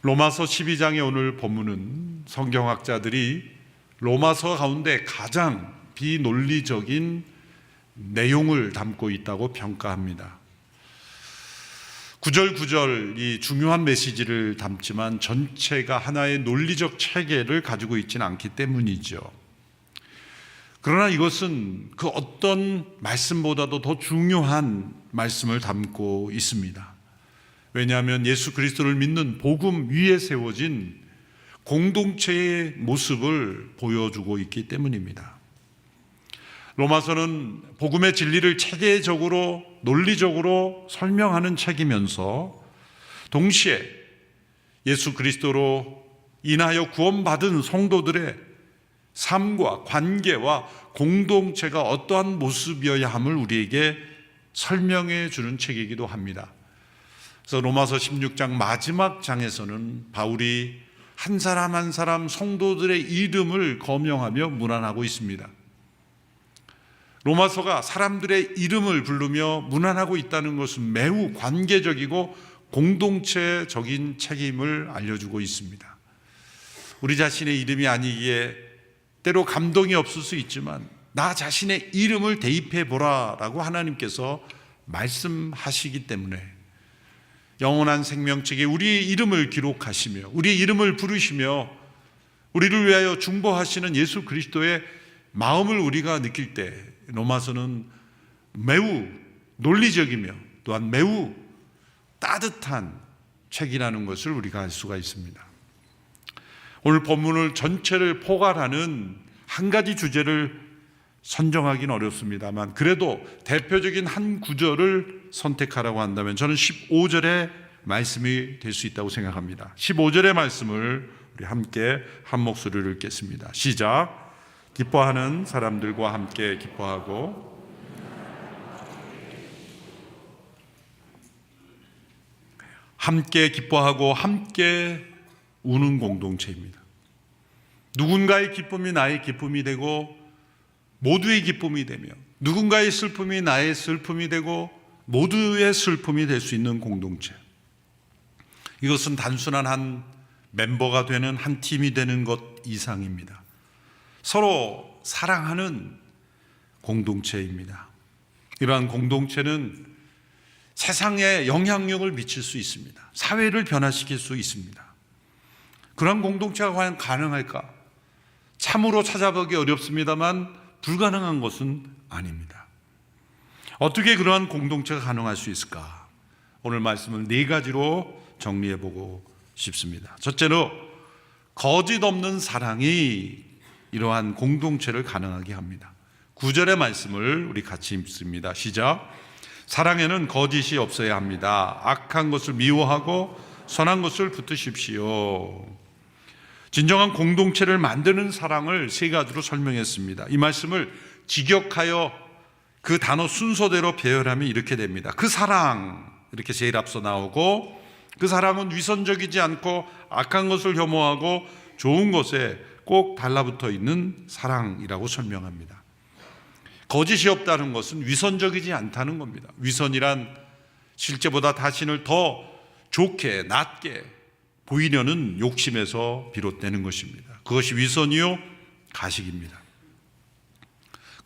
로마서 12장의 오늘 본문은 성경학자들이 로마서 가운데 가장 비논리적인 내용을 담고 있다고 평가합니다. 구절구절이 중요한 메시지를 담지만 전체가 하나의 논리적 체계를 가지고 있지는 않기 때문이죠. 그러나 이것은 그 어떤 말씀보다도 더 중요한 말씀을 담고 있습니다. 왜냐하면 예수 그리스도를 믿는 복음 위에 세워진 공동체의 모습을 보여주고 있기 때문입니다. 로마서는 복음의 진리를 체계적으로 논리적으로 설명하는 책이면서 동시에 예수 그리스도로 인하여 구원받은 성도들의 삶과 관계와 공동체가 어떠한 모습이어야 함을 우리에게 설명해 주는 책이기도 합니다. 그래서 로마서 16장 마지막 장에서는 바울이 한 사람 한 사람 성도들의 이름을 거명하며 문안하고 있습니다. 로마서가 사람들의 이름을 부르며 문안하고 있다는 것은 매우 관계적이고 공동체적인 책임을 알려주고 있습니다. 우리 자신의 이름이 아니기에 때로 감동이 없을 수 있지만 나 자신의 이름을 대입해 보라라고 하나님께서 말씀하시기 때문에 영원한 생명책에 우리의 이름을 기록하시며 우리의 이름을 부르시며 우리를 위하여 중보하시는 예수 그리스도의 마음을 우리가 느낄 때 로마서는 매우 논리적이며 또한 매우 따뜻한 책이라는 것을 우리가 알 수가 있습니다. 오늘 본문을 전체를 포괄하는 한 가지 주제를 선정하기는 어렵습니다만 그래도 대표적인 한 구절을 선택하라고 한다면 저는 15절의 말씀이 될 수 있다고 생각합니다. 15절의 말씀을 우리 함께 한 목소리를 읽겠습니다. 시작. 기뻐하는 사람들과 함께 기뻐하고 함께 기뻐하고 함께 우는 공동체입니다. 누군가의 기쁨이 나의 기쁨이 되고 모두의 기쁨이 되며 누군가의 슬픔이 나의 슬픔이 되고 모두의 슬픔이 될 수 있는 공동체. 이것은 단순한 한 멤버가 되는 한 팀이 되는 것 이상입니다. 서로 사랑하는 공동체입니다. 이러한 공동체는 세상에 영향력을 미칠 수 있습니다. 사회를 변화시킬 수 있습니다. 그런 공동체가 과연 가능할까? 참으로 찾아보기 어렵습니다만 불가능한 것은 아닙니다. 어떻게 그러한 공동체가 가능할 수 있을까? 오늘 말씀을 네 가지로 정리해보고 싶습니다. 첫째로 거짓 없는 사랑이 이러한 공동체를 가능하게 합니다. 9절의 말씀을 우리 같이 읽습니다. 시작. 사랑에는 거짓이 없어야 합니다. 악한 것을 미워하고 선한 것을 붙드십시오. 진정한 공동체를 만드는 사랑을 세 가지로 설명했습니다. 이 말씀을 직역하여 그 단어 순서대로 배열하면 이렇게 됩니다. 그 사랑, 이렇게 제일 앞서 나오고, 그 사랑은 위선적이지 않고 악한 것을 혐오하고 좋은 것에 꼭 달라붙어 있는 사랑이라고 설명합니다. 거짓이 없다는 것은 위선적이지 않다는 겁니다. 위선이란 실제보다 자신을 더 좋게, 낫게 보이려는 욕심에서 비롯되는 것입니다. 그것이 위선이요, 가식입니다.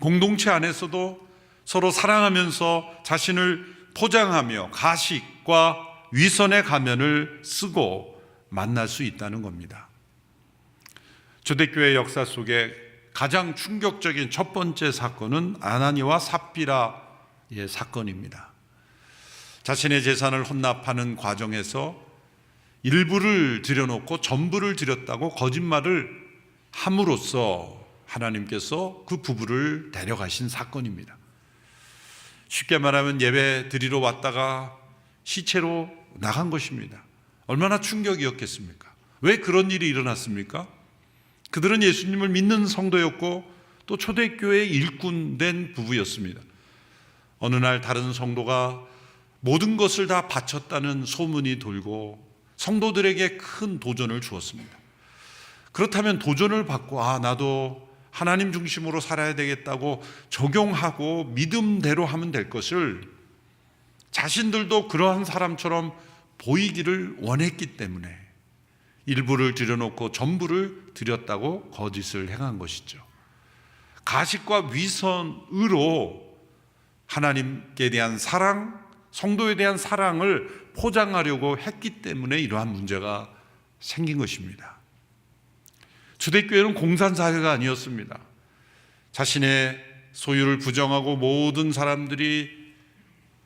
공동체 안에서도 서로 사랑하면서 자신을 포장하며 가식과 위선의 가면을 쓰고 만날 수 있다는 겁니다. 초대교회 역사 속에 가장 충격적인 첫 번째 사건은 아나니와 삽비라의 사건입니다. 자신의 재산을 혼납하는 과정에서 일부를 들여놓고 전부를 드렸다고 거짓말을 함으로써 하나님께서 그 부부를 데려가신 사건입니다. 쉽게 말하면 예배 드리러 왔다가 시체로 나간 것입니다. 얼마나 충격이었겠습니까? 왜 그런 일이 일어났습니까? 그들은 예수님을 믿는 성도였고 또 초대교회의 일꾼된 부부였습니다. 어느 날 다른 성도가 모든 것을 다 바쳤다는 소문이 돌고 성도들에게 큰 도전을 주었습니다. 그렇다면 도전을 받고 나도 하나님 중심으로 살아야 되겠다고 적용하고 믿음대로 하면 될 것을 자신들도 그러한 사람처럼 보이기를 원했기 때문에 일부를 들여놓고 전부를 드렸다고 거짓을 행한 것이죠. 가식과 위선으로 하나님께 대한 사랑, 성도에 대한 사랑을 포장하려고 했기 때문에 이러한 문제가 생긴 것입니다. 초대교회는 공산사회가 아니었습니다. 자신의 소유를 부정하고 모든 사람들이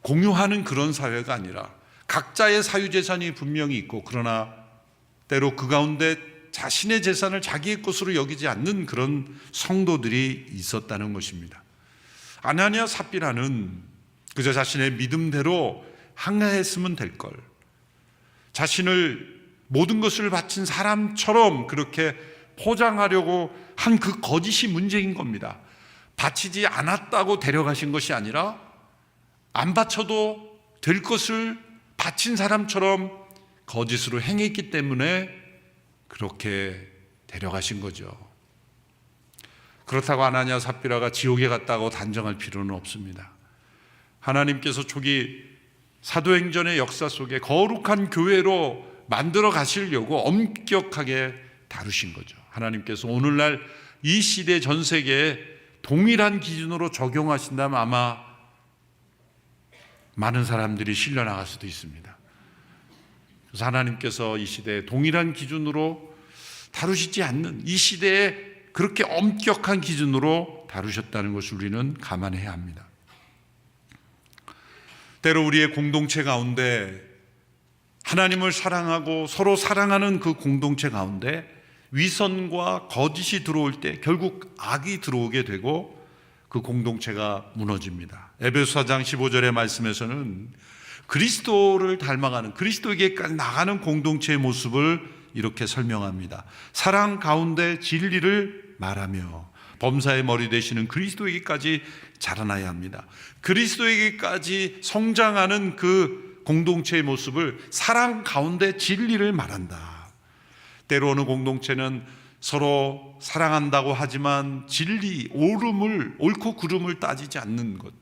공유하는 그런 사회가 아니라 각자의 사유재산이 분명히 있고, 그러나 때로 그 가운데 자신의 재산을 자기의 것으로 여기지 않는 그런 성도들이 있었다는 것입니다. 아나니아 삽비라는 그저 자신의 믿음대로 항해했으면 될 걸, 자신을 모든 것을 바친 사람처럼 그렇게 포장하려고 한 그 거짓이 문제인 겁니다. 바치지 않았다고 데려가신 것이 아니라 안 바쳐도 될 것을 바친 사람처럼 거짓으로 행했기 때문에 그렇게 데려가신 거죠. 그렇다고 아나니아 삽비라가 지옥에 갔다고 단정할 필요는 없습니다. 하나님께서 초기 사도행전의 역사 속에 거룩한 교회로 만들어 가시려고 엄격하게 다루신 거죠. 하나님께서 오늘날 이 시대 전 세계에 동일한 기준으로 적용하신다면 아마 많은 사람들이 실려 나갈 수도 있습니다. 그래서 하나님께서 이 시대에 동일한 기준으로 다루시지 않는, 이 시대에 그렇게 엄격한 기준으로 다루셨다는 것을 우리는 감안해야 합니다. 때로 우리의 공동체 가운데 하나님을 사랑하고 서로 사랑하는 그 공동체 가운데 위선과 거짓이 들어올 때 결국 악이 들어오게 되고 그 공동체가 무너집니다. 에베소 4장 15절의 말씀에서는 그리스도를 닮아가는, 그리스도에게까지 나가는 공동체의 모습을 이렇게 설명합니다. 사랑 가운데 진리를 말하며 범사의 머리 되시는 그리스도에게까지 자라나야 합니다. 그리스도에게까지 성장하는 그 공동체의 모습을 사랑 가운데 진리를 말한다. 때로는 공동체는 서로 사랑한다고 하지만 진리, 옳음을, 옳고 그름을 따지지 않는 것,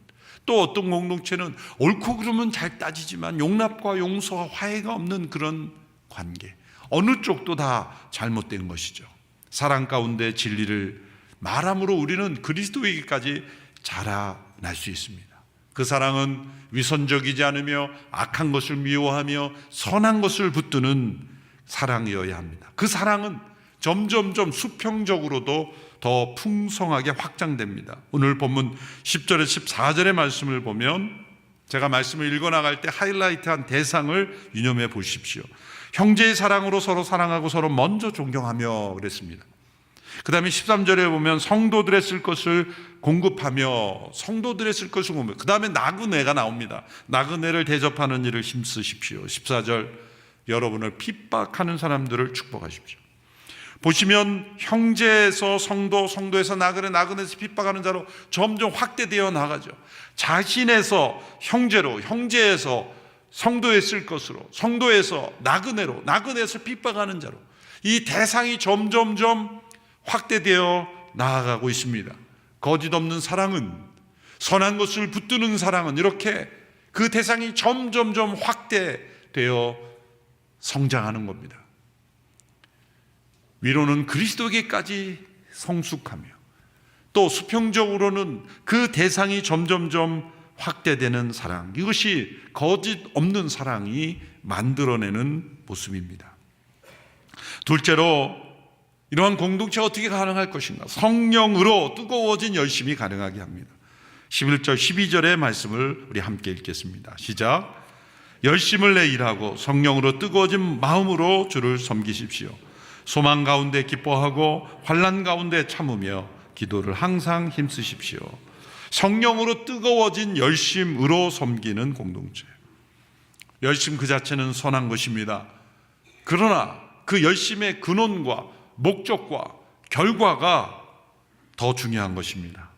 또 어떤 공동체는 옳고 그름은 잘 따지지만 용납과 용서와 화해가 없는 그런 관계, 어느 쪽도 다 잘못된 것이죠. 사랑 가운데 진리를 말함으로 우리는 그리스도에게까지 자라날 수 있습니다. 그 사랑은 위선적이지 않으며 악한 것을 미워하며 선한 것을 붙드는 사랑이어야 합니다. 그 사랑은 점점점 수평적으로도 더 풍성하게 확장됩니다. 오늘 본문 10절에 14절의 말씀을 보면 제가 말씀을 읽어나갈 때 하이라이트한 대상을 유념해 보십시오. 형제의 사랑으로 서로 사랑하고 서로 먼저 존경하며 그랬습니다. 그 다음에 13절에 보면 성도들의 쓸 것을 공급하며, 성도들의 쓸 것을 공급하며, 그 다음에 나그네가 나옵니다. 나그네를 대접하는 일을 힘쓰십시오. 14절, 여러분을 핍박하는 사람들을 축복하십시오. 보시면 형제에서 성도, 성도에서 나그네, 나그네에서 핍박하는 자로 점점 확대되어 나가죠. 자신에서 형제로, 형제에서 성도에 쓸 것으로, 성도에서 나그네로, 나그네에서 핍박하는 자로, 이 대상이 점점점 확대되어 나아가고 있습니다. 거짓 없는 사랑은, 선한 것을 붙드는 사랑은, 이렇게 그 대상이 점점점 확대되어 성장하는 겁니다. 위로는 그리스도에게까지 성숙하며, 또 수평적으로는 그 대상이 점점점 확대되는 사랑, 이것이 거짓 없는 사랑이 만들어내는 모습입니다. 둘째로, 이러한 공동체가 어떻게 가능할 것인가? 성령으로 뜨거워진 열심이 가능하게 합니다. 11절 12절의 말씀을 우리 함께 읽겠습니다. 시작. 열심을 내 일하고 성령으로 뜨거워진 마음으로 주를 섬기십시오. 소망 가운데 기뻐하고 환난 가운데 참으며 기도를 항상 힘쓰십시오. 성령으로 뜨거워진 열심으로 섬기는 공동체. 열심 그 자체는 선한 것입니다. 그러나 그 열심의 근원과 목적과 결과가 더 중요한 것입니다.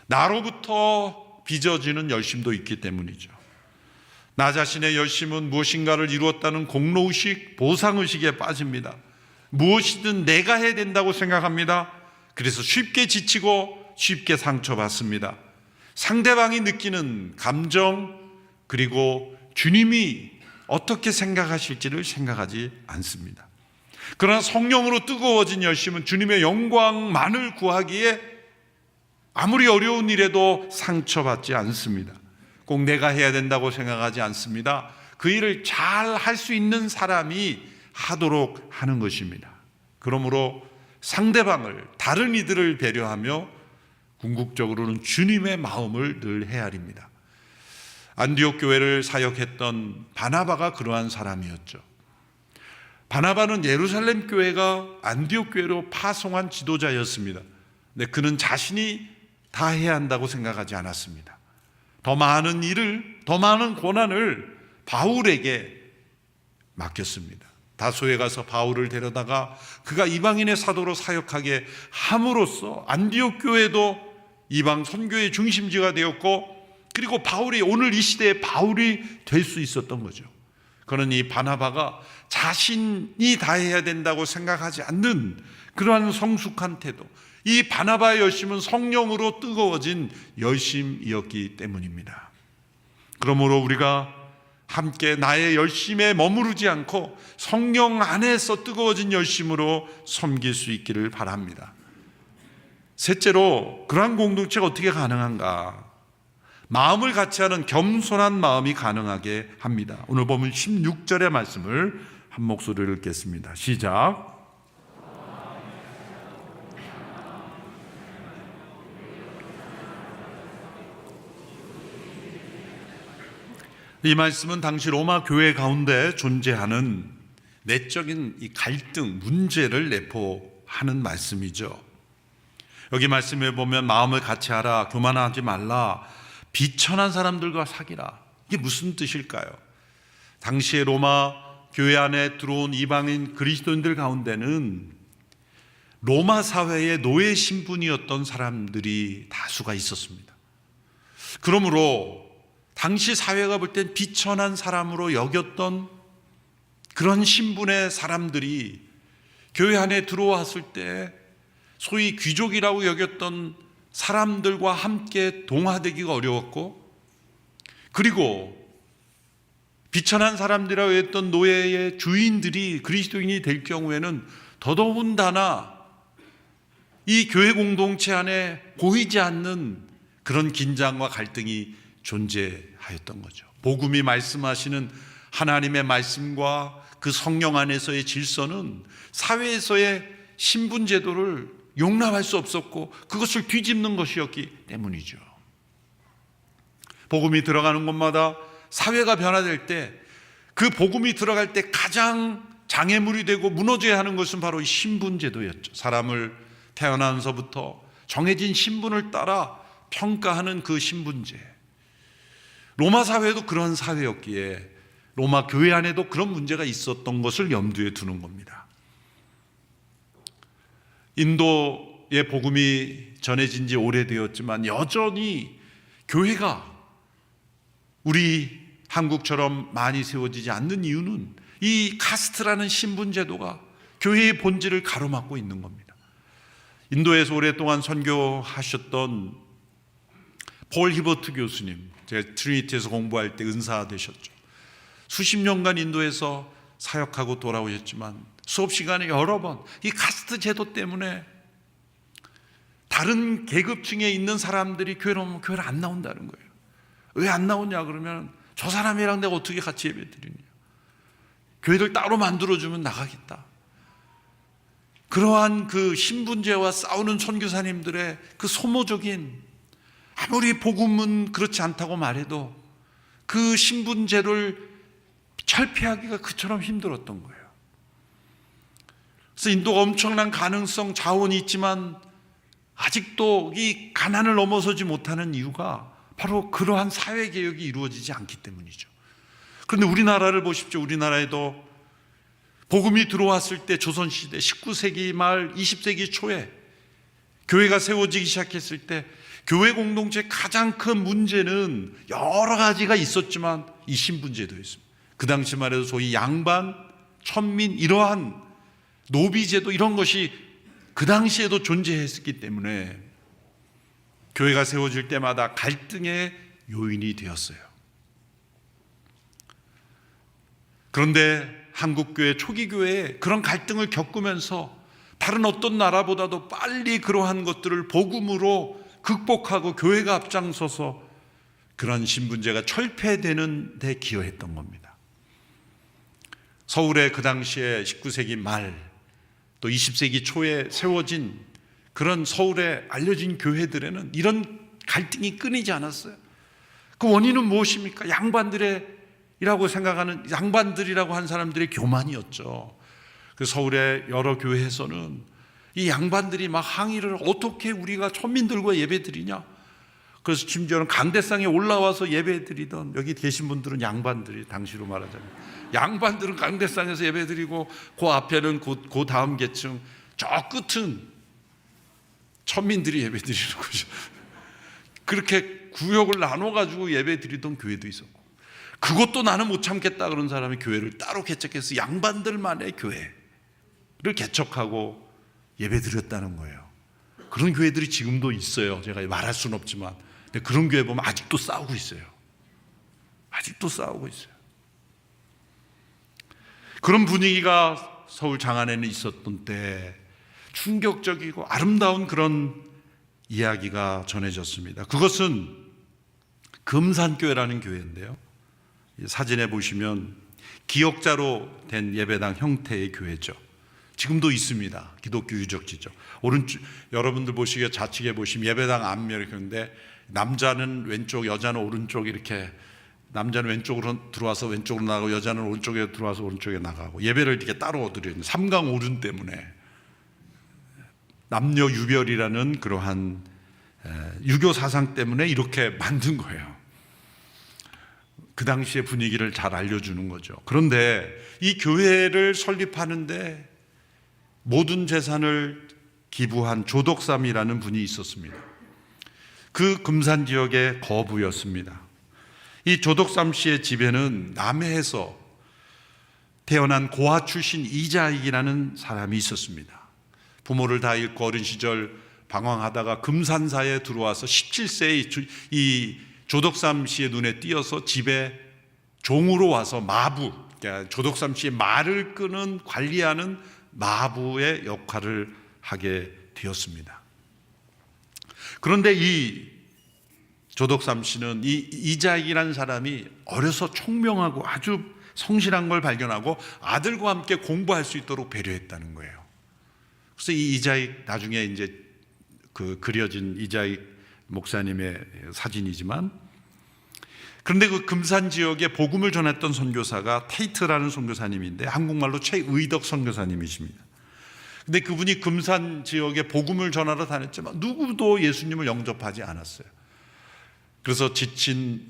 나로부터 빚어지는 열심도 있기 때문이죠. 나 자신의 열심은 무엇인가를 이루었다는 공로의식, 보상의식에 빠집니다. 무엇이든 내가 해야 된다고 생각합니다. 그래서 쉽게 지치고 쉽게 상처받습니다. 상대방이 느끼는 감정, 그리고 주님이 어떻게 생각하실지를 생각하지 않습니다. 그러나 성령으로 뜨거워진 열심은 주님의 영광만을 구하기에 아무리 어려운 일에도 상처받지 않습니다. 꼭 내가 해야 된다고 생각하지 않습니다. 그 일을 잘 할 수 있는 사람이 하도록 하는 것입니다. 그러므로 상대방을, 다른 이들을 배려하며 궁극적으로는 주님의 마음을 늘 헤아립니다. 안디옥 교회를 사역했던 바나바가 그러한 사람이었죠. 바나바는 예루살렘 교회가 안디옥 교회로 파송한 지도자였습니다. 근데 그는 자신이 다 해야 한다고 생각하지 않았습니다. 더 많은 일을, 더 많은 고난을 바울에게 맡겼습니다. 다소에 가서 바울을 데려다가 그가 이방인의 사도로 사역하게 함으로써 안디옥 교회도 이방 선교의 중심지가 되었고, 그리고 바울이 오늘 이 시대의 바울이 될 수 있었던 거죠. 그러니 이 바나바가 자신이 다 해야 된다고 생각하지 않는 그러한 성숙한 태도, 이 바나바의 열심은 성령으로 뜨거워진 열심이었기 때문입니다. 그러므로 우리가 함께 나의 열심에 머무르지 않고 성령 안에서 뜨거워진 열심으로 섬길 수 있기를 바랍니다. 셋째로, 그러한 공동체가 어떻게 가능한가? 마음을 같이 하는 겸손한 마음이 가능하게 합니다. 오늘 보면 16절의 말씀을 한 목소리로 읽겠습니다. 시작. 이 말씀은 당시 로마 교회 가운데 존재하는 내적인 이 갈등, 문제를 내포하는 말씀이죠. 여기 말씀에 보면 마음을 같이 하라, 교만하지 말라, 비천한 사람들과 사귀라. 이게 무슨 뜻일까요? 당시에 로마 교회 안에 들어온 이방인 그리스도인들 가운데는 로마 사회의 노예 신분이었던 사람들이 다수가 있었습니다. 그러므로 당시 사회가 볼 땐 비천한 사람으로 여겼던 그런 신분의 사람들이 교회 안에 들어왔을 때 소위 귀족이라고 여겼던 사람들과 함께 동화되기가 어려웠고, 그리고 비천한 사람들이라고 했던 노예의 주인들이 그리스도인이 될 경우에는 더더군다나 이 교회 공동체 안에 보이지 않는 그런 긴장과 갈등이 존재하였던 거죠. 복음이 말씀하시는 하나님의 말씀과 그 성령 안에서의 질서는 사회에서의 신분 제도를 용납할 수 없었고 그것을 뒤집는 것이었기 때문이죠. 복음이 들어가는 곳마다 사회가 변화될 때, 그 복음이 들어갈 때 가장 장애물이 되고 무너져야 하는 것은 바로 이 신분 제도였죠. 사람을 태어나면서부터 정해진 신분을 따라 평가하는 그 신분제. 로마 사회도 그런 사회였기에 로마 교회 안에도 그런 문제가 있었던 것을 염두에 두는 겁니다. 인도의 복음이 전해진 지 오래되었지만 여전히 교회가 우리 한국처럼 많이 세워지지 않는 이유는 이 카스트라는 신분 제도가 교회의 본질을 가로막고 있는 겁니다. 인도에서 오랫동안 선교하셨던 폴 히버트 교수님, 제가 트리니티에서 공부할 때 은사 되셨죠. 수십 년간 인도에서 사역하고 돌아오셨지만 수업 시간에 여러 번 이 카스트 제도 때문에 다른 계급층에 있는 사람들이 교회로 오면 교회를 안 나온다는 거예요. 왜 안 나오냐 그러면 저 사람이랑 내가 어떻게 같이 예배 드리냐, 교회를 따로 만들어주면 나가겠다. 그러한 그 신분제와 싸우는 선교사님들의 그 소모적인, 아무리 복음은 그렇지 않다고 말해도 그 신분제를 철폐하기가 그처럼 힘들었던 거예요. 그래서 인도가 엄청난 가능성, 자원이 있지만 아직도 이 가난을 넘어서지 못하는 이유가 바로 그러한 사회개혁이 이루어지지 않기 때문이죠. 그런데 우리나라를 보십시오. 우리나라에도 복음이 들어왔을 때 조선시대 19세기 말 20세기 초에 교회가 세워지기 시작했을 때 교회 공동체의 가장 큰 문제는 여러 가지가 있었지만 이 신분제도였습니다. 그 당시만 해도 소위 양반, 천민, 이러한 노비제도, 이런 것이 그 당시에도 존재했기 때문에 교회가 세워질 때마다 갈등의 요인이 되었어요. 그런데 한국교회 초기교회에 그런 갈등을 겪으면서 다른 어떤 나라보다도 빨리 그러한 것들을 복음으로 극복하고 교회가 앞장서서 그런 신분제가 철폐되는 데 기여했던 겁니다. 서울에 그 당시에 19세기 말 또 20세기 초에 세워진 그런 서울에 알려진 교회들에는 이런 갈등이 끊이지 않았어요. 그 원인은 무엇입니까? 양반들이라고 생각하는, 양반들이라고 한 사람들의 교만이었죠. 그 서울의 여러 교회에서는 이 양반들이 막 항의를, 어떻게 우리가 천민들과 예배드리냐. 그래서 심지어는 강대상에 올라와서 예배드리던, 여기 계신 분들은 양반들이, 당시로 말하자면 양반들은 강대상에서 예배드리고 그 앞에는 그 다음 계층, 저 끝은 천민들이 예배드리는 거죠. 그렇게 구역을 나눠가지고 예배드리던 교회도 있었고, 그것도 나는 못 참겠다 그런 사람이 교회를 따로 개척해서 양반들만의 교회를 개척하고 예배드렸다는 거예요. 그런 교회들이 지금도 있어요. 제가 말할 수는 없지만, 근데 그런 교회 보면 아직도 싸우고 있어요. 아직도 싸우고 있어요. 그런 분위기가 서울 장안에는 있었던 때 충격적이고 아름다운 그런 이야기가 전해졌습니다. 그것은 금산교회라는 교회인데요, 사진에 보시면 기역자로 된 예배당 형태의 교회죠. 지금도 있습니다. 기독교 유적지죠. 오른쪽, 여러분들 보시기에 좌측에 보시면 예배당 앞면 이렇게 있는데, 남자는 왼쪽, 여자는 오른쪽, 이렇게 남자는 왼쪽으로 들어와서 왼쪽으로 나가고 여자는 오른쪽에 들어와서 오른쪽에 나가고 예배를 이렇게 따로 드리는 삼강오륜 때문에, 남녀 유별이라는 그러한 유교 사상 때문에 이렇게 만든 거예요. 그 당시의 분위기를 잘 알려주는 거죠. 그런데 이 교회를 설립하는데 모든 재산을 기부한 조덕삼이라는 분이 있었습니다. 그 금산 지역의 거부였습니다. 이 조덕삼 씨의 집에는 남해에서 태어난 고아 출신 이자익이라는 사람이 있었습니다. 부모를 다 잃고 어린 시절 방황하다가 금산사에 들어와서 17세의 이 조덕삼 씨의 눈에 띄어서 집에 종으로 와서 마부, 그러니까 조덕삼 씨의 말을 끄는, 관리하는 마부의 역할을 하게 되었습니다. 그런데 이 조덕삼 씨는 이 이자익이라는 사람이 어려서 총명하고 아주 성실한 걸 발견하고 아들과 함께 공부할 수 있도록 배려했다는 거예요. 그래서 이 이자익, 나중에 이제 그 그려진 이자익 목사님의 사진이지만, 그런데 그 금산 지역에 복음을 전했던 선교사가 테이트라는 선교사님인데 한국말로 최의덕 선교사님이십니다. 근데 그분이 금산 지역에 복음을 전하러 다녔지만 누구도 예수님을 영접하지 않았어요. 그래서 지친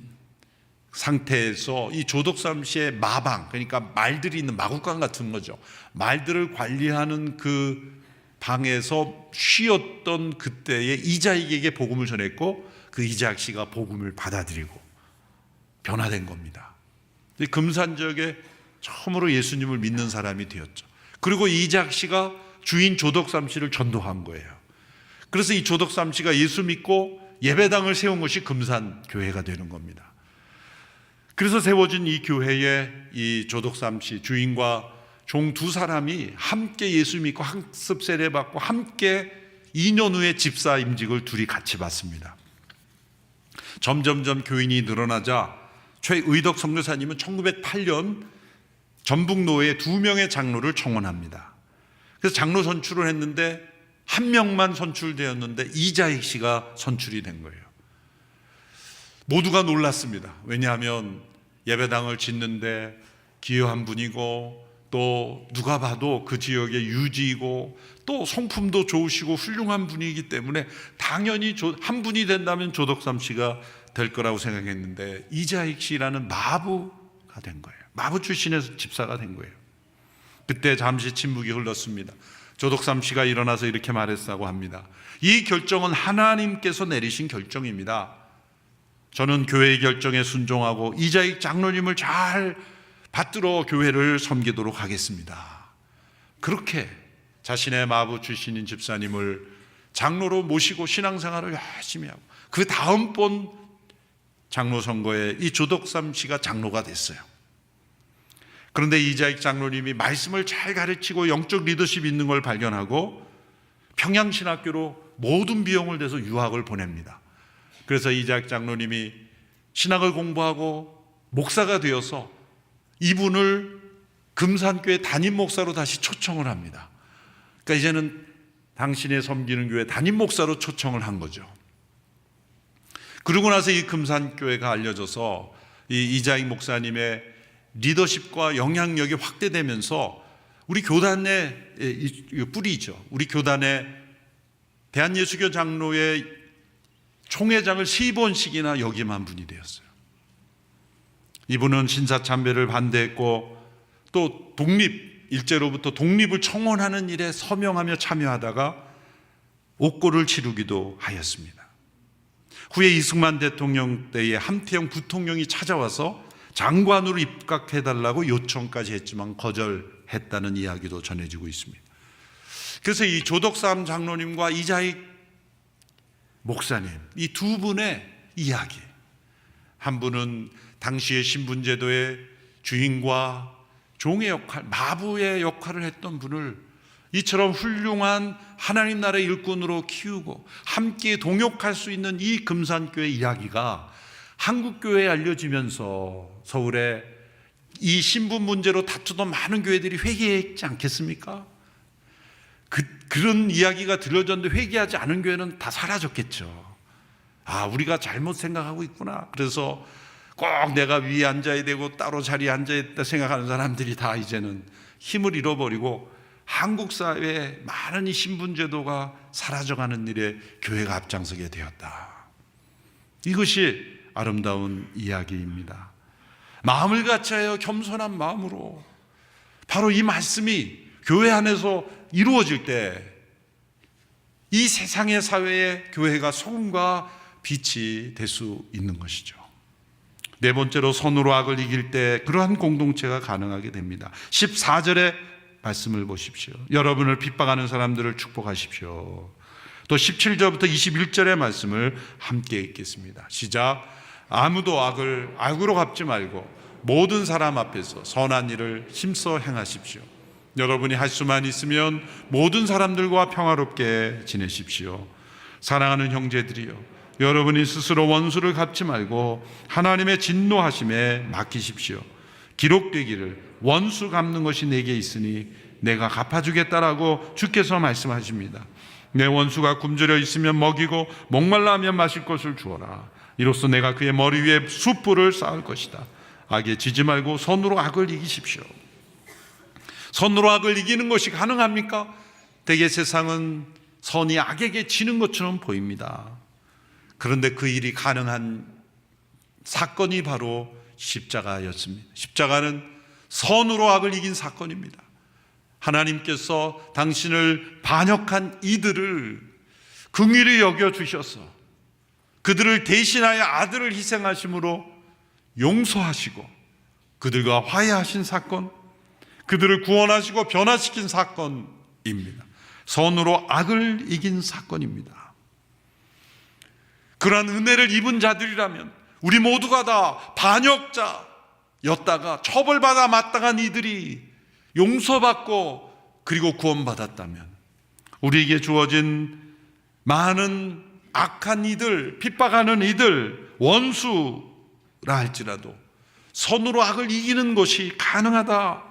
상태에서 이 조덕삼 씨의 마방, 그러니까 말들이 있는 마구간 같은 거죠, 말들을 관리하는 그 방에서 쉬었던 그때에 이자익에게 복음을 전했고, 그 이자익 씨가 복음을 받아들이고 변화된 겁니다. 금산 지역에 처음으로 예수님을 믿는 사람이 되었죠. 그리고 이자익 씨가 주인 조덕삼 씨를 전도한 거예요. 그래서 이 조덕삼 씨가 예수 믿고 예배당을 세운 것이 금산 교회가 되는 겁니다. 그래서 세워진 이 교회에 이 조덕삼 씨 주인과 종 두 사람이 함께 예수 믿고 학습 세례 받고 함께 2년 후에 집사 임직을 둘이 같이 받습니다. 점점점 교인이 늘어나자 최의덕 선교사님은 1908년 전북노회에 2명의 장로를 청원합니다. 그래서 장로 선출을 했는데 한 명만 선출되었는데 이자익 씨가 선출이 된 거예요. 모두가 놀랐습니다. 왜냐하면 예배당을 짓는데 기여한 분이고, 또 누가 봐도 그 지역의 유지이고, 또 성품도 좋으시고 훌륭한 분이기 때문에 당연히 한 분이 된다면 조덕삼 씨가 될 거라고 생각했는데, 이자익 씨라는 마부가 된 거예요. 마부 출신에서 집사가 된 거예요. 그때 잠시 침묵이 흘렀습니다. 조덕삼 씨가 일어나서 이렇게 말했다고 합니다. 이 결정은 하나님께서 내리신 결정입니다. 저는 교회의 결정에 순종하고 이자익 장로님을 잘 받들어 교회를 섬기도록 하겠습니다. 그렇게 자신의 마부 출신인 집사님을 장로로 모시고 신앙생활을 열심히 하고, 그 다음번 장로 선거에 이 조덕삼 씨가 장로가 됐어요. 그런데 이자익 장로님이 말씀을 잘 가르치고 영적 리더십 있는 걸 발견하고 평양신학교로 모든 비용을 대서 유학을 보냅니다. 그래서 이자익 장로님이 신학을 공부하고 목사가 되어서 이분을 금산교회 담임 목사로 다시 초청을 합니다. 그러니까 이제는 당신의 섬기는 교회 담임 목사로 초청을 한 거죠. 그러고 나서 이 금산교회가 알려져서 이 이자익 목사님의 리더십과 영향력이 확대되면서 우리 교단의 뿌리죠. 우리 교단의 대한예수교 장로의 총회장을 3번씩이나 역임한 분이 되었어요. 이분은 신사참배를 반대했고 또 일제로부터 독립을 청원하는 일에 서명하며 참여하다가 옥고를 치르기도 하였습니다. 후에 이승만 대통령 때에 함태영 부통령이 찾아와서 장관으로 입각해달라고 요청까지 했지만 거절했다는 이야기도 전해지고 있습니다. 그래서 이 조덕삼 장로님과 이자익 목사님, 이 두 분의 이야기, 한 분은 당시의 신분제도의 주인과 종의 역할, 마부의 역할을 했던 분을 이처럼 훌륭한 하나님 나라의 일꾼으로 키우고 함께 동역할 수 있는 이 금산교회 이야기가 한국교회에 알려지면서 서울에 이 신분 문제로 다투던 많은 교회들이 회개했지 않겠습니까? 그런 이야기가 들려졌는데 회개하지 않은 교회는 다 사라졌겠죠. 아, 우리가 잘못 생각하고 있구나. 그래서 꼭 내가 위에 앉아야 되고 따로 자리에 앉아야 된다 생각하는 사람들이 다 이제는 힘을 잃어버리고 한국 사회에 많은 이 신분제도가 사라져가는 일에 교회가 앞장서게 되었다. 이것이 아름다운 이야기입니다. 마음을 같이하여 겸손한 마음으로 바로 이 말씀이 교회 안에서 이루어질 때 이 세상의 사회에 교회가 소금과 빛이 될 수 있는 것이죠. 네 번째로 선으로 악을 이길 때 그러한 공동체가 가능하게 됩니다. 14절의 말씀을 보십시오. 여러분을 핍박하는 사람들을 축복하십시오. 또 17절부터 21절의 말씀을 함께 읽겠습니다. 시작. 아무도 악을 악으로 갚지 말고 모든 사람 앞에서 선한 일을 힘써 행하십시오. 여러분이 할 수만 있으면 모든 사람들과 평화롭게 지내십시오. 사랑하는 형제들이여, 여러분이 스스로 원수를 갚지 말고 하나님의 진노하심에 맡기십시오. 기록되기를 원수 갚는 것이 내게 있으니 내가 갚아주겠다라고 주께서 말씀하십니다. 내 원수가 굶주려 있으면 먹이고 목말라 하면 마실 것을 주어라. 이로써 내가 그의 머리 위에 숯불을 쌓을 것이다. 악에 지지 말고 선으로 악을 이기십시오. 선으로 악을 이기는 것이 가능합니까? 대개 세상은 선이 악에게 지는 것처럼 보입니다. 그런데 그 일이 가능한 사건이 바로 십자가였습니다. 십자가는 선으로 악을 이긴 사건입니다. 하나님께서 당신을 반역한 이들을 긍휼히 여겨주셔서 그들을 대신하여 아들을 희생하심으로 용서하시고 그들과 화해하신 사건, 그들을 구원하시고 변화시킨 사건입니다. 선으로 악을 이긴 사건입니다. 그러한 은혜를 입은 자들이라면 우리 모두가 다 반역자였다가 처벌받아 마땅한 이들이 용서받고 그리고 구원받았다면 우리에게 주어진 많은 악한 이들, 핍박하는 이들, 원수라 할지라도 선으로 악을 이기는 것이 가능하다.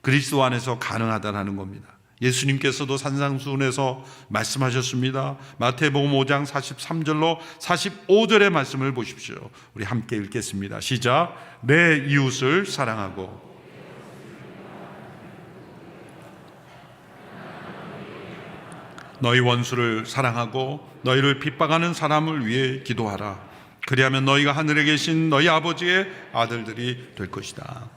그리스도 안에서 가능하다는 겁니다. 예수님께서도 산상수훈에서 말씀하셨습니다. 마태복음 5장 43절로 45절의 말씀을 보십시오. 우리 함께 읽겠습니다. 시작. 내 이웃을 사랑하고 너희 원수를 사랑하고 너희를 핍박하는 사람을 위해 기도하라. 그리하면 너희가 하늘에 계신 너희 아버지의 아들들이 될 것이다.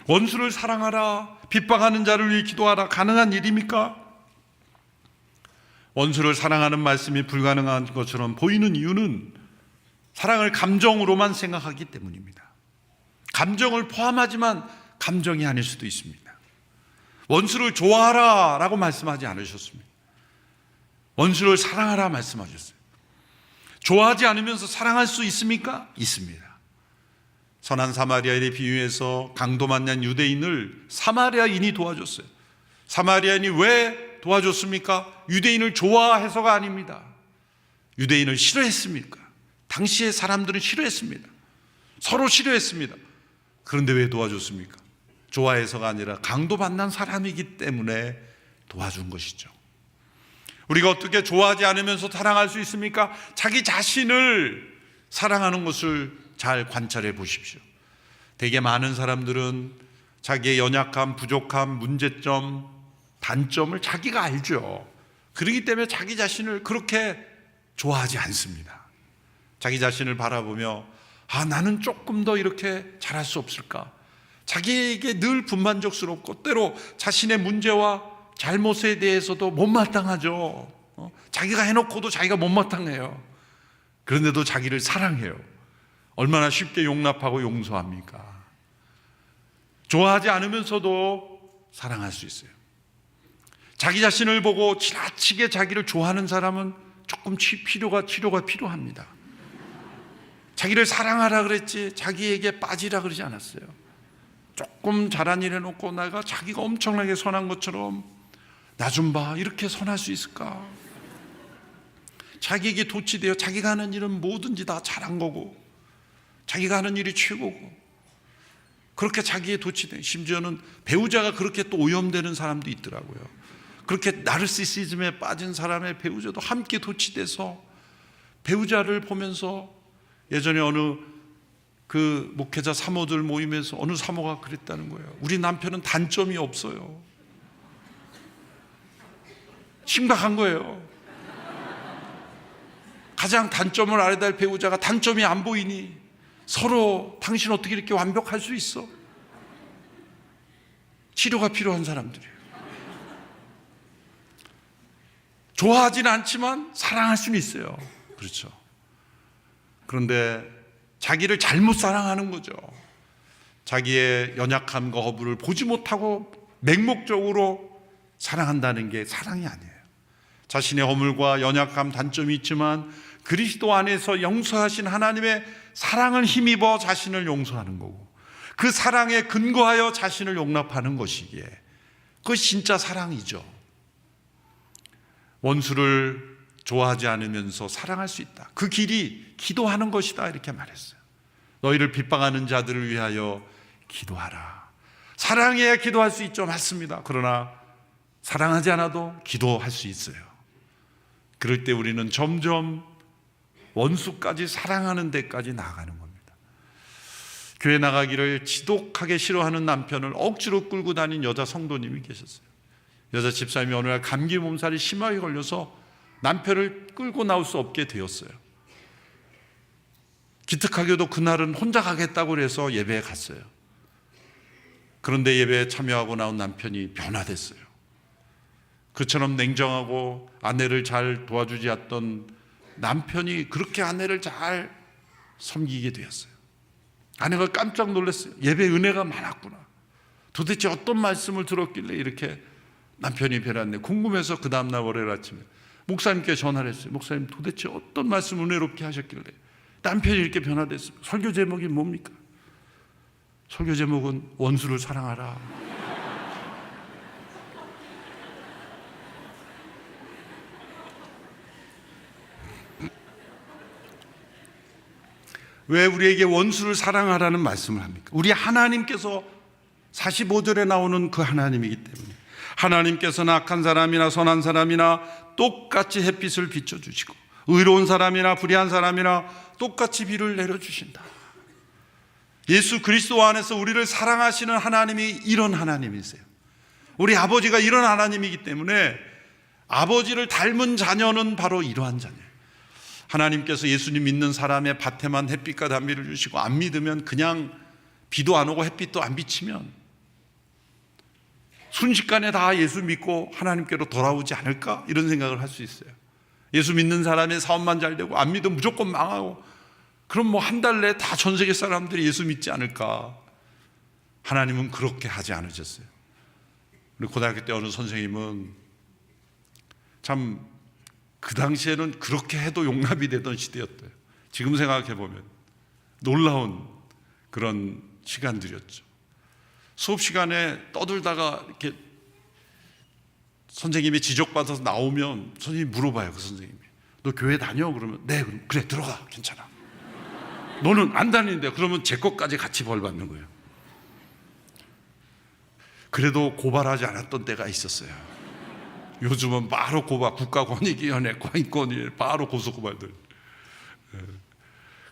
원수를 사랑하라, 핍박하는 자를 위해 기도하라. 가능한 일입니까? 원수를 사랑하는 말씀이 불가능한 것처럼 보이는 이유는 사랑을 감정으로만 생각하기 때문입니다. 감정을 포함하지만 감정이 아닐 수도 있습니다. 원수를 좋아하라 라고 말씀하지 않으셨습니다. 원수를 사랑하라 말씀하셨어요. 좋아하지 않으면서 사랑할 수 있습니까? 있습니다. 선한 사마리아인에 비유해서 강도 만난 유대인을 사마리아인이 도와줬어요. 사마리아인이 왜 도와줬습니까? 유대인을 좋아해서가 아닙니다. 유대인을 싫어했습니까? 당시의 사람들은 싫어했습니다. 서로 싫어했습니다. 그런데 왜 도와줬습니까? 좋아해서가 아니라 강도 만난 사람이기 때문에 도와준 것이죠. 우리가 어떻게 좋아하지 않으면서 사랑할 수 있습니까? 자기 자신을 사랑하는 것을 잘 관찰해 보십시오. 되게 많은 사람들은 자기의 연약함, 부족함, 문제점, 단점을 자기가 알죠. 그렇기 때문에 자기 자신을 그렇게 좋아하지 않습니다. 자기 자신을 바라보며 나는 조금 더 이렇게 잘할 수 없을까? 자기에게 늘 분만족스럽고 때로 자신의 문제와 잘못에 대해서도 못마땅하죠. 자기가 해놓고도 자기가 못마땅해요. 그런데도 자기를 사랑해요. 얼마나 쉽게 용납하고 용서합니까? 좋아하지 않으면서도 사랑할 수 있어요. 자기 자신을 보고 지나치게 자기를 좋아하는 사람은 조금 치료가 필요합니다. 자기를 사랑하라 그랬지 자기에게 빠지라 그러지 않았어요. 조금 잘한 일 해놓고 내가 자기가 엄청나게 선한 것처럼 나 좀 봐, 이렇게 선할 수 있을까? 자기에게 도취되어 자기가 하는 일은 뭐든지 다 잘한 거고 자기가 하는 일이 최고고 그렇게 자기에 도취돼, 심지어는 배우자가 그렇게 또 오염되는 사람도 있더라고요. 그렇게 나르시시즘에 빠진 사람의 배우자도 함께 도취돼서 배우자를 보면서, 예전에 어느 그 목회자 사모들 모임에서 어느 사모가 그랬다는 거예요. 우리 남편은 단점이 없어요. 심각한 거예요. 가장 단점을 알아야 될 배우자가 단점이 안 보이니 서로 당신 어떻게 이렇게 완벽할 수 있어? 치료가 필요한 사람들이에요. 좋아하지는 않지만 사랑할 수는 있어요. 그렇죠. 그런데 자기를 잘못 사랑하는 거죠. 자기의 연약함과 허물을 보지 못하고 맹목적으로 사랑한다는 게 사랑이 아니에요. 자신의 허물과 연약함, 단점이 있지만 그리스도 안에서 용서하신 하나님의 사랑을 힘입어 자신을 용서하는 거고, 그 사랑에 근거하여 자신을 용납하는 것이기에 그것이 진짜 사랑이죠. 원수를 좋아하지 않으면서 사랑할 수 있다. 그 길이 기도하는 것이다, 이렇게 말했어요. 너희를 핍박하는 자들을 위하여 기도하라. 사랑해야 기도할 수 있죠. 맞습니다. 그러나 사랑하지 않아도 기도할 수 있어요. 그럴 때 우리는 점점 원수까지 사랑하는 데까지 나아가는 겁니다. 교회 나가기를 지독하게 싫어하는 남편을 억지로 끌고 다닌 여자 성도님이 계셨어요. 여자 집사님이 어느 날 감기 몸살이 심하게 걸려서 남편을 끌고 나올 수 없게 되었어요. 기특하게도 그날은 혼자 가겠다고 그래서 예배에 갔어요. 그런데 예배에 참여하고 나온 남편이 변화됐어요. 그처럼 냉정하고 아내를 잘 도와주지 않던 남편이 그렇게 아내를 잘 섬기게 되었어요. 아내가 깜짝 놀랐어요. 예배에 은혜가 많았구나. 도대체 어떤 말씀을 들었길래 이렇게 남편이 변했네. 궁금해서 그 다음날 월요일 아침에 목사님께 전화를 했어요. 목사님, 도대체 어떤 말씀 은혜롭게 하셨길래 남편이 이렇게 변화됐습니까? 설교 제목이 뭡니까? 설교 제목은 원수를 사랑하라. 왜 우리에게 원수를 사랑하라는 말씀을 합니까? 우리 하나님께서 45절에 나오는 그 하나님이기 때문에, 하나님께서는 악한 사람이나 선한 사람이나 똑같이 햇빛을 비춰주시고 의로운 사람이나 불의한 사람이나 똑같이 비를 내려주신다. 예수 그리스도 안에서 우리를 사랑하시는 하나님이 이런 하나님이세요. 우리 아버지가 이런 하나님이기 때문에 아버지를 닮은 자녀는 바로 이러한 자녀예요. 하나님께서 예수님 믿는 사람의 밭에만 햇빛과 단비를 주시고 안 믿으면 그냥 비도 안 오고 햇빛도 안 비치면 순식간에 다 예수 믿고 하나님께로 돌아오지 않을까? 이런 생각을 할 수 있어요. 예수 믿는 사람의 사업만 잘 되고 안 믿으면 무조건 망하고, 그럼 뭐 한 달 내에 다 전 세계 사람들이 예수 믿지 않을까? 하나님은 그렇게 하지 않으셨어요. 우리 고등학교 때 어느 선생님은 참 그 당시에는 그렇게 해도 용납이 되던 시대였대요. 지금 생각해 보면 놀라운 그런 시간들이었죠. 수업 시간에 떠들다가 이렇게 선생님이 지적받아서 나오면 선생님이 물어봐요. 그 선생님이, 너 교회 다녀? 그러면 네. 그래 들어가, 괜찮아. 너는 안 다니는데. 그러면 제 것까지 같이 벌 받는 거예요. 그래도 고발하지 않았던 때가 있었어요. 요즘은 바로 고발, 국가권익위원회, 인권위 바로 고소고발들.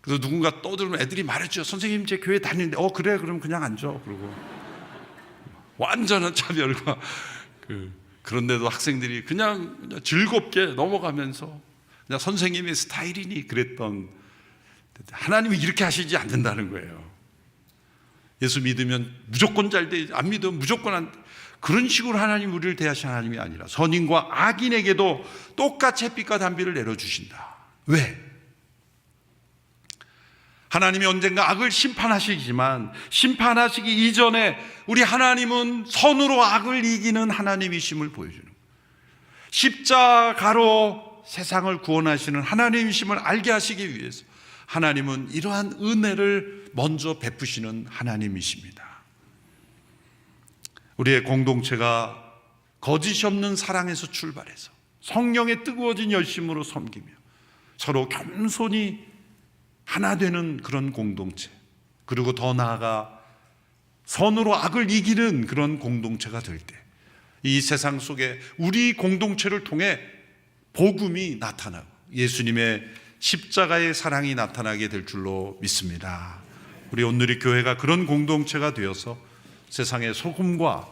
그래서 누군가 떠들면 애들이 말해줘요. 선생님 제 교회 다니는데. 그래, 그럼 그냥 앉아. 그러고 완전한 차별과 그런데도 학생들이 그냥 즐겁게 넘어가면서 그냥 선생님의 스타일이니 그랬던, 하나님이 이렇게 하시지 않는다는 거예요. 예수 믿으면 무조건 잘 돼, 안 믿으면 무조건 안 돼. 그런 식으로 하나님 우리를 대하시는 하나님이 아니라 선인과 악인에게도 똑같이 햇빛과 단비를 내려주신다. 왜? 하나님이 언젠가 악을 심판하시지만 심판하시기 이전에 우리 하나님은 선으로 악을 이기는 하나님이심을 보여주는 거예요. 십자가로 세상을 구원하시는 하나님이심을 알게 하시기 위해서 하나님은 이러한 은혜를 먼저 베푸시는 하나님이십니다. 우리의 공동체가 거짓이 없는 사랑에서 출발해서 성령의 뜨거워진 열심으로 섬기며 서로 겸손히 하나 되는 그런 공동체, 그리고 더 나아가 선으로 악을 이기는 그런 공동체가 될 때 이 세상 속에 우리 공동체를 통해 복음이 나타나고 예수님의 십자가의 사랑이 나타나게 될 줄로 믿습니다. 우리 온누리 교회가 그런 공동체가 되어서 세상의 소금과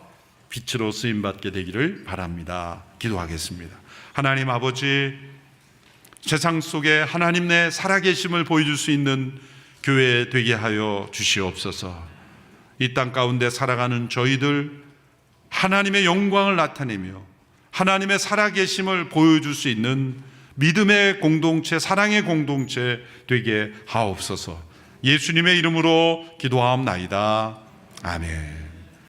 빛으로 쓰임받게 되기를 바랍니다. 기도하겠습니다. 하나님 아버지, 세상 속에 하나님 내 살아계심을 보여줄 수 있는 교회 되게 하여 주시옵소서. 이 땅 가운데 살아가는 저희들 하나님의 영광을 나타내며 하나님의 살아계심을 보여줄 수 있는 믿음의 공동체, 사랑의 공동체 되게 하옵소서. 예수님의 이름으로 기도하옵나이다. 아멘.